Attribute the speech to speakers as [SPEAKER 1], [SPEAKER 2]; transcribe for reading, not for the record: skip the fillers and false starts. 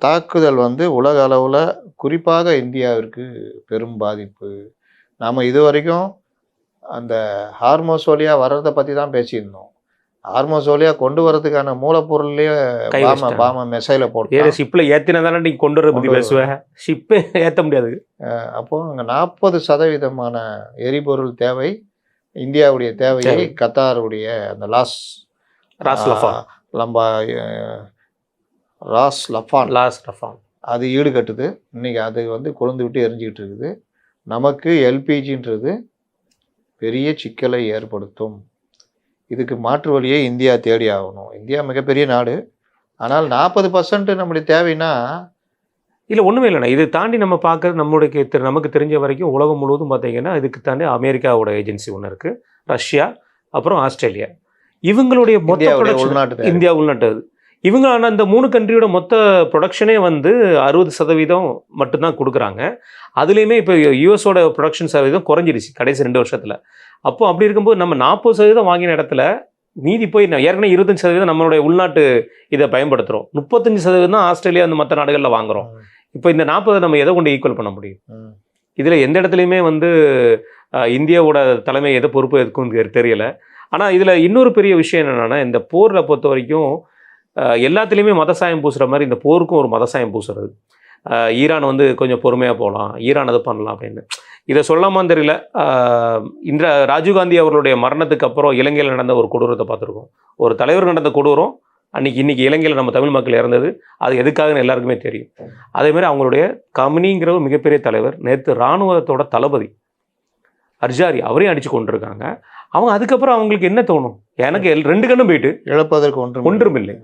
[SPEAKER 1] தாக்குதல் உலக அளவில் குறிப்பாக இந்தியாவிற்கு பெரும் பாதிப்பு. நாம் இதுவரைக்கும் அந்த ஹார்மோஸ் வழியாக வர்றதை பற்றி தான் பேசியிருந்தோம். ஹார்மோஸ் வழியாக கொண்டு வரதுக்கான மூலப்பொருள்லேயே பாம மெசைல போட்டு
[SPEAKER 2] ஷிப்பில் ஏற்றினா தானே நீங்கள் கொண்டு வர பற்றி பேசுவேன். ஷிப்பே ஏற்ற முடியாது.
[SPEAKER 1] அப்போது அங்கே 40% எரிபொருள் தேவை, இந்தியாவுடைய தேவையை கத்தாருடைய அந்த ராஸ் லஃபான் அது ஈடுகட்டுது. இன்றைக்கி அது கொழுந்து விட்டு எரிஞ்சிக்கிட்டு இருக்குது. நமக்கு எல்பிஜின்றது பெரிய சிக்கலை ஏற்படுத்தும். இதுக்கு மாற்று வழியை இந்தியா தேடி ஆகணும். இந்தியா மிகப்பெரிய நாடு, ஆனால் 40% நம்முடைய தேவைன்னா
[SPEAKER 2] இல்லை ஒன்றுமே இல்லைண்ணா. இது தாண்டி நம்ம பார்க்குறது நமக்கு தெரிஞ்ச வரைக்கும் உலகம் முழுவதும் பார்த்தீங்கன்னா இதுக்கு தாண்டி அமெரிக்காவோட ஏஜென்சி ஒன்று இருக்குது, ரஷ்யா, அப்புறம் ஆஸ்திரேலியா. இவங்களுடைய மொத்த ப்ரொடக்ஷன் இந்தியா உள்நாட்டு. இவங்க ஆனால் இந்த 3 கண்ட்ரியோட மொத்த ப்ரொடக்ஷனே 60% மட்டும்தான் கொடுக்குறாங்க. அதுலேயுமே இப்போ யூஎஸோட ப்ரொடக்ஷன் சதவீதம் குறைஞ்சிருச்சு கடைசி 2 வருஷத்தில். அப்போது அப்படி இருக்கும்போது நம்ம 40% வாங்கின இடத்துல மீதி போய் ஏற்கனவே 25% நம்மளுடைய உள்நாட்டு இதை பயன்படுத்துகிறோம். 35% தான் ஆஸ்திரேலியா அந்த மற்ற நாடுகளில் வாங்குகிறோம். இப்போ இந்த 40 நம்ம எதை கொண்டு ஈக்குவல் பண்ண முடியும்? இதில் எந்த இடத்துலையுமே இந்தியாவோட தலைமை எதை பொறுப்பு இருக்குன்னு தெரியலை. ஆனால் இதில் இன்னொரு பெரிய விஷயம் என்னென்னா, இந்த போரில் பொறுத்த வரைக்கும் எல்லாத்துலேயுமே மதசாயம் பூசுகிற மாதிரி இந்த போருக்கும் ஒரு மதசாயம் பூசுறது. ஈரான் கொஞ்சம் பொறுமையாக போகலாம், ஈரான் அதை பண்ணலாம் அப்படின்னு. இதை சொல்லாமான்னு தெரியல. இந்த ராஜீவ்காந்தி அவர்களுடைய மரணத்துக்கு அப்புறம் இலங்கையில் நடந்த ஒரு கொடூரத்தை பார்த்துருக்கோம். ஒரு தலைவர் நடந்த கொடூரம் இன்னைக்கு இலங்கையில் நம்ம தமிழ் மக்கள் இறந்தது அது எதுக்காகன்னு எல்லாருக்குமே தெரியும். அதேமாதிரி அவங்களுடைய கமினிங்கிற ஒரு மிகப்பெரிய தலைவர் நேற்று இராணுவத்தோட தளபதி அர்ஜாரி அவரையும் அடித்து கொண்டிருக்காங்க. அவங்க அதுக்கப்புறம் அவங்களுக்கு என்ன தோணும்? எனக்கு 2 கண்ணும் போயிட்டு
[SPEAKER 1] இழப்பதற்கு ஒன்றும்
[SPEAKER 2] இல்லை.